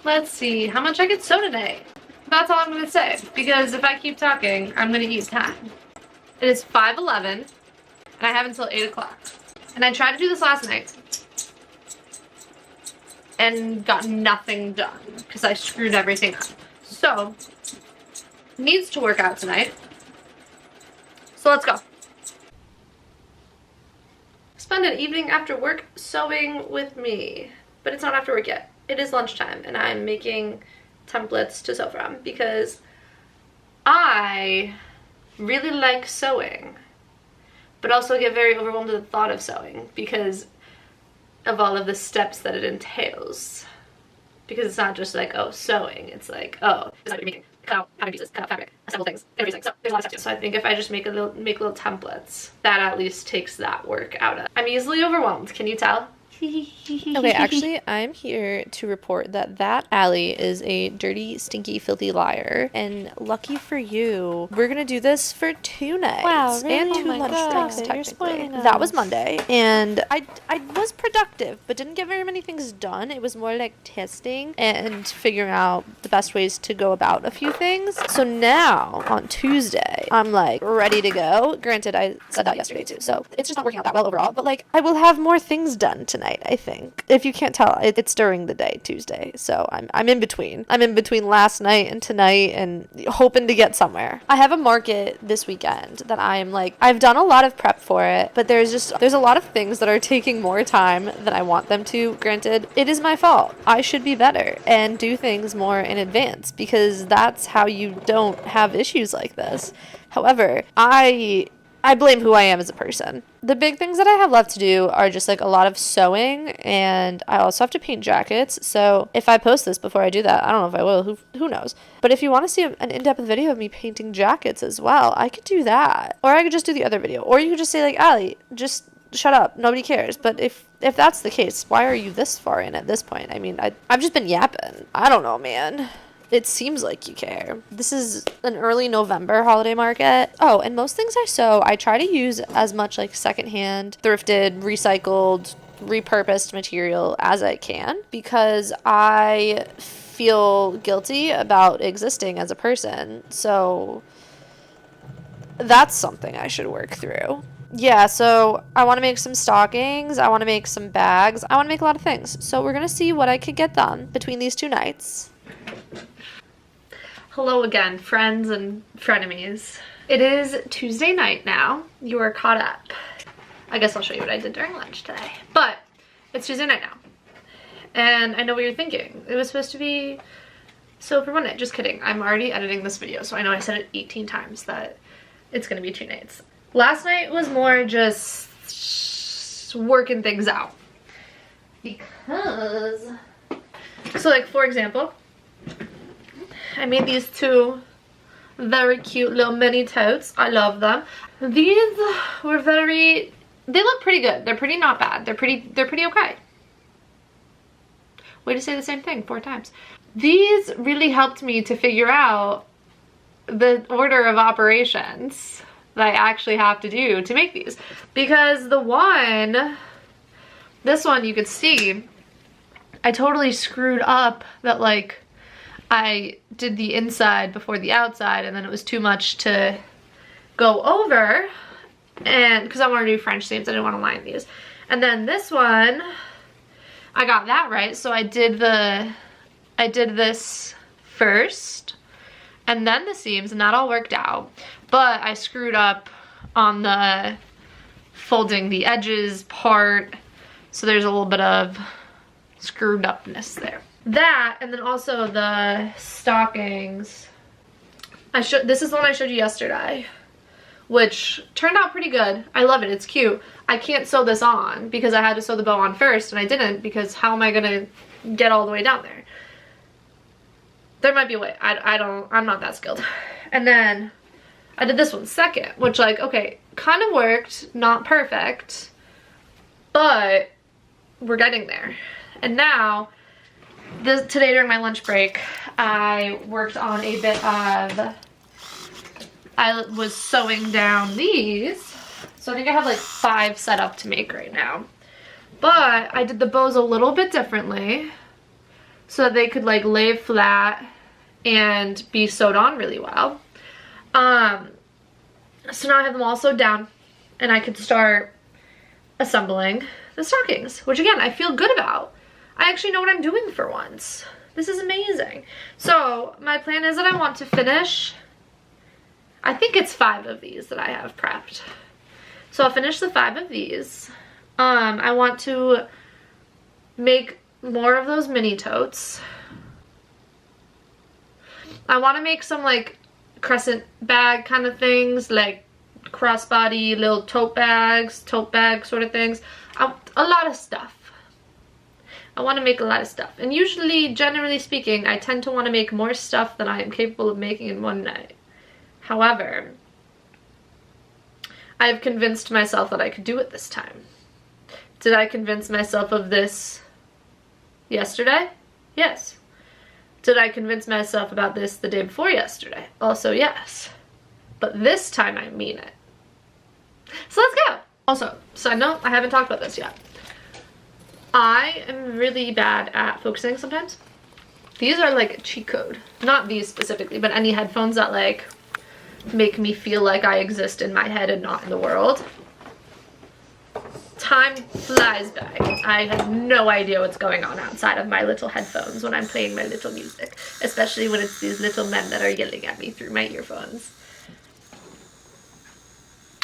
Let's see how much I could sew today. That's all I'm gonna say, because if I keep talking, I'm gonna eat time. It is 5:11, and I have until 8 o'clock. And I tried to do this last night, and got nothing done, because I screwed everything up. So, needs to work out tonight. So let's go. Spend an evening after work sewing with me. But it's not after work yet. It is lunchtime, and I'm making templates to sew from because I really like sewing, but also get very overwhelmed at the thought of sewing because of all of the steps that it entails. Because it's not just like, oh, sewing. It's like, oh, this is what you're making. Cut out pattern pieces, cut out fabric, assemble things, everything. So there's a lot of steps. So I think if I just make little templates, that at least takes that work out of it. I'm easily overwhelmed. Can you tell? Okay, actually, I'm here to report that Allie is a dirty, stinky, filthy liar. And lucky for you, we're gonna do this for 2 nights. Wow, really? And 2 Oh my lunch God, breaks, you're technically. spoiling us. That was Monday. And I was productive, but didn't get very many things done. It was more like testing and figuring out the best ways to go about a few things. So now, on Tuesday, I'm like ready to go. Granted, I said that yesterday too, so it's just not working out that well overall. But like, I will have more things done tonight, I think. If you can't tell, it's during the day, Tuesday. So I'm in between. I'm in between last night and tonight and hoping to get somewhere. I have a market this weekend that I'm like, I've done a lot of prep for it, but there's a lot of things that are taking more time than I want them to. Granted, it is my fault. I should be better and do things more in advance because that's how you don't have issues like this. However, I blame who I am as a person. The big things that I have left to do are just like a lot of sewing, and I also have to paint jackets. So if I post this before I do that, I don't know if I will, who knows. But if you want to see an in-depth video of me painting jackets as well, I could do that. Or I could just do the other video. Or you could just say like, Allie, just shut up, nobody cares. But if that's the case, why are you this far in at this point? I mean, I've just been yapping. I don't know, man. It seems like you care. This is an early November holiday market. Oh, and most things I sew, I try to use as much like secondhand, thrifted, recycled, repurposed material as I can because I feel guilty about existing as a person. So that's something I should work through. Yeah, so I want to make some stockings. I want to make some bags. I want to make a lot of things. So we're going to see what I could get done between these 2 nights. Hello again, friends and frenemies. It is Tuesday night now. You are caught up. I guess I'll show you what I did during lunch today. But it's Tuesday night now. And I know what you're thinking. It was supposed to be so for one night. Just kidding. I'm already editing this video, so I know I said it 18 times that it's gonna be 2 nights. Last night was more just working things out. Because, so like for example, I made these 2 very cute little mini totes. I love them. These were they look pretty good. They're pretty not bad. They're pretty okay. Way to say the same thing 4 times. These really helped me to figure out the order of operations that I actually have to do to make these. Because this one you could see, I totally screwed up that like, I did the inside before the outside and then it was too much to go over and because I wanted to do French seams, I didn't want to line these. And then this one, I got that right. So I did this first and then the seams and that all worked out. But I screwed up on the folding the edges part. So there's a little bit of screwed upness there. That, and then also the stockings. This is the one I showed you yesterday, which turned out pretty good. I love it, it's cute. I can't sew this on because I had to sew the bow on first and I didn't because how am I gonna get all the way down there? There might be a way, I'm not that skilled. And then I did this one second, which like, okay, kind of worked, not perfect, but we're getting there. And now, today during my lunch break, I worked on a bit of, I was sewing down these. So I think I have like 5 set up to make right now. But I did the bows a little bit differently. so that they could like lay flat and be sewed on really well. So now I have them all sewed down and I could start assembling the stockings, which again, I feel good about. I actually know what I'm doing for once. This is amazing. So my plan is that I want to finish, I think it's 5 of these that I have prepped. So I'll finish the 5 of these. I want to make more of those mini totes. I want to make some like crescent bag kind of things, like crossbody little tote bag sort of things. A lot of stuff. I want to make a lot of stuff. And usually, generally speaking, I tend to want to make more stuff than I am capable of making in one night. However, I have convinced myself that I could do it this time. Did I convince myself of this yesterday? Yes. Did I convince myself about this the day before yesterday? Also yes. But this time I mean it. So let's go. Also, side note, I haven't talked about this yet. I am really bad at focusing sometimes. These are like a cheat code. Not these specifically, but any headphones that like make me feel like I exist in my head and not in the world. Time flies by. I have no idea what's going on outside of my little headphones when I'm playing my little music, especially when it's these little men that are yelling at me through my earphones.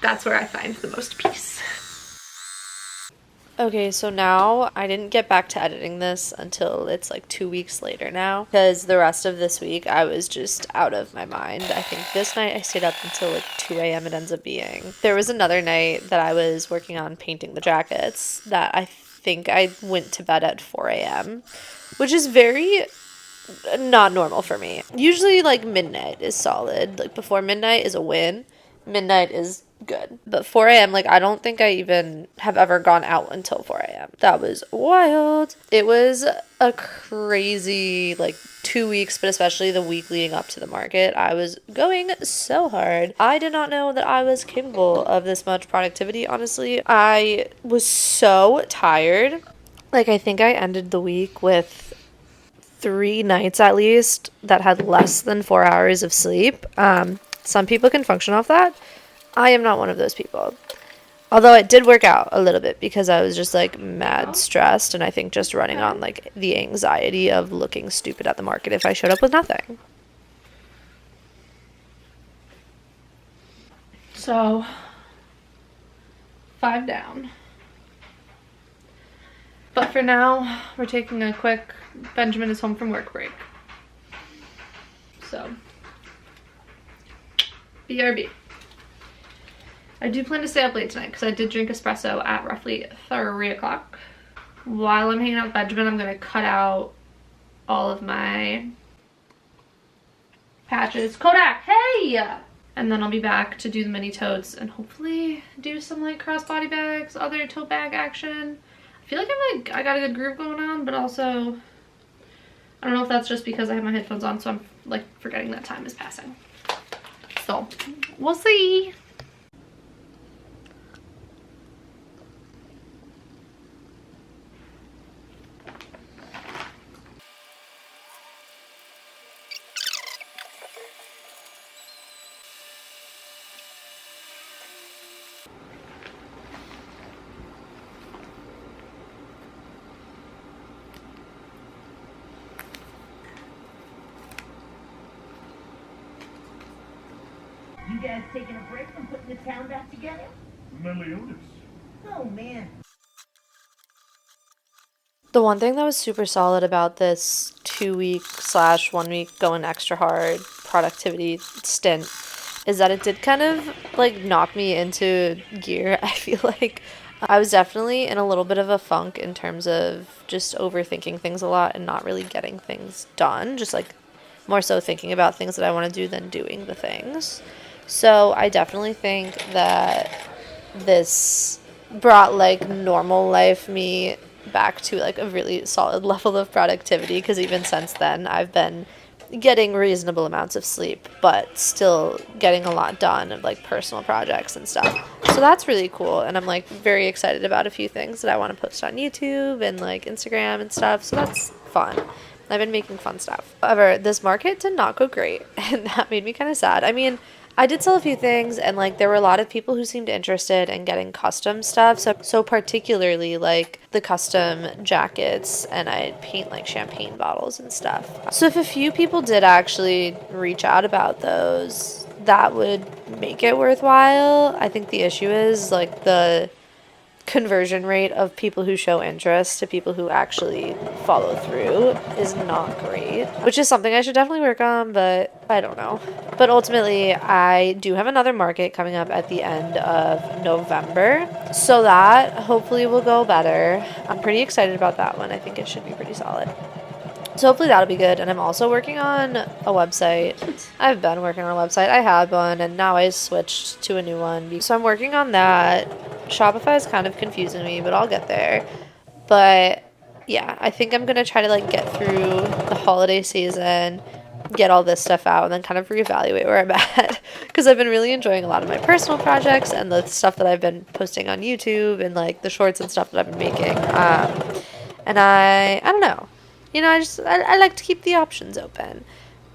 That's where I find the most peace. Okay, so now I didn't get back to editing this until it's like 2 weeks later now, because the rest of this week I was just out of my mind. I think this night I stayed up until like 2 a.m. it ends up being. There was another night that I was working on painting the jackets that I think I went to bed at 4 a.m., which is very not normal for me. Usually like midnight is solid. Like before midnight is a win. Midnight is good. But 4 a.m., like, I don't think I even have ever gone out until 4 a.m. That was wild. It was a crazy, like, 2 weeks, but especially the week leading up to the market. I was going so hard. I did not know that I was capable of this much productivity, honestly. I was so tired. Like, I think I ended the week with 3 nights at least that had less than 4 hours of sleep. Some people can function off that. I am not one of those people. Although it did work out a little bit because I was just like mad stressed, and I think just running on like the anxiety of looking stupid at the market if I showed up with nothing. So 5 down. But for now, we're taking a quick Benjamin is home from work break. So BRB. I do plan to stay up late tonight because I did drink espresso at roughly 3 o'clock. While I'm hanging out with Benjamin, I'm going to cut out all of my patches. Kodak, hey! And then I'll be back to do the mini totes and hopefully do some like crossbody bags, other tote bag action. I feel like I got a good groove going on, but also I don't know if that's just because I have my headphones on, so I'm like forgetting that time is passing. So we'll see. You guys taking a break from putting the town back together? Meliodas. Oh, man. The one thing that was super solid about this 2 week / 1 week going extra hard productivity stint is that it did kind of like knock me into gear. I feel like I was definitely in a little bit of a funk in terms of just overthinking things a lot and not really getting things done, just like more so thinking about things that I want to do than doing the things. So I definitely think that this brought like normal life me back to like a really solid level of productivity, because even since then I've been getting reasonable amounts of sleep but still getting a lot done of like personal projects and stuff. So that's really cool, and I'm like very excited about a few things that I want to post on YouTube and like Instagram and stuff, so that's fun. I've been making fun stuff. However, this market did not go great, and that made me kind of sad. I mean, I did sell a few things, and like there were a lot of people who seemed interested in getting custom stuff. So particularly like the custom jackets, and I'd paint like champagne bottles and stuff. So if a few people did actually reach out about those, that would make it worthwhile. I think the issue is like the conversion rate of people who show interest to people who actually follow through is not great, which is something I should definitely work on, but I don't know. But ultimately, I do have another market coming up at the end of November, so that hopefully will go better. I'm pretty excited about that one. I think it should be pretty solid. So hopefully that'll be good. And I'm also working on a website. I've been working on a website. I had one, and now I switched to a new one. So I'm working on that. Shopify is kind of confusing me, but I'll get there. But yeah, I think I'm going to try to like get through the holiday season, get all this stuff out, and then kind of reevaluate where I'm at. Because I've been really enjoying a lot of my personal projects and the stuff that I've been posting on YouTube and like the shorts and stuff that I've been making. And I don't know. You know, I like to keep the options open.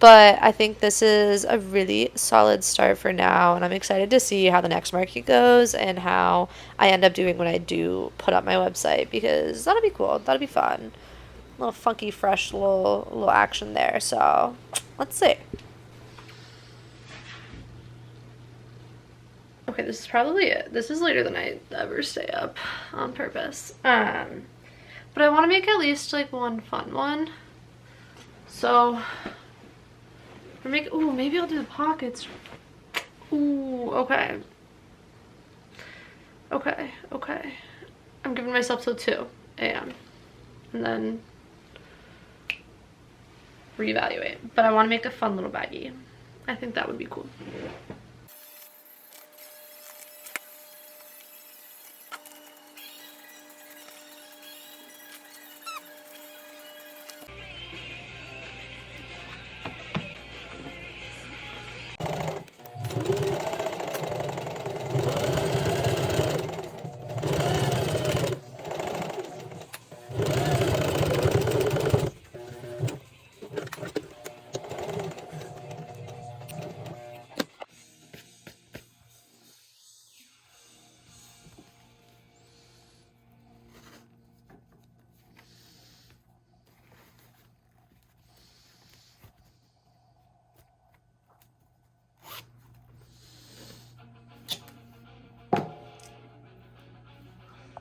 But I think this is a really solid start for now, and I'm excited to see how the next market goes and how I end up doing when I do put up my website, because that'll be cool. That'll be fun. A little funky, fresh little action there. So let's see. Okay, this is probably it. This is later than I ever stay up on purpose. But I want to make at least like one fun one. So, ooh, maybe I'll do the pockets. Ooh, okay. Okay. I'm giving myself till 2 a.m. and then reevaluate. But I want to make a fun little baggie. I think that would be cool.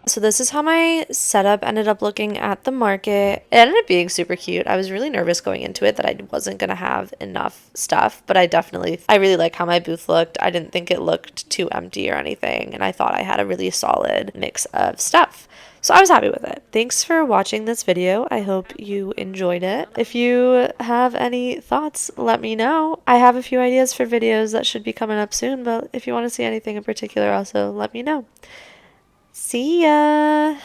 So this is how my setup ended up looking at the market. It ended up being super cute. I was really nervous going into it that I wasn't going to have enough stuff, but I really like how my booth looked. I didn't think it looked too empty or anything, and I thought I had a really solid mix of stuff. So I was happy with it. Thanks for watching this video. I hope you enjoyed it. If you have any thoughts, let me know. I have a few ideas for videos that should be coming up soon, but if you want to see anything in particular, also let me know. See ya!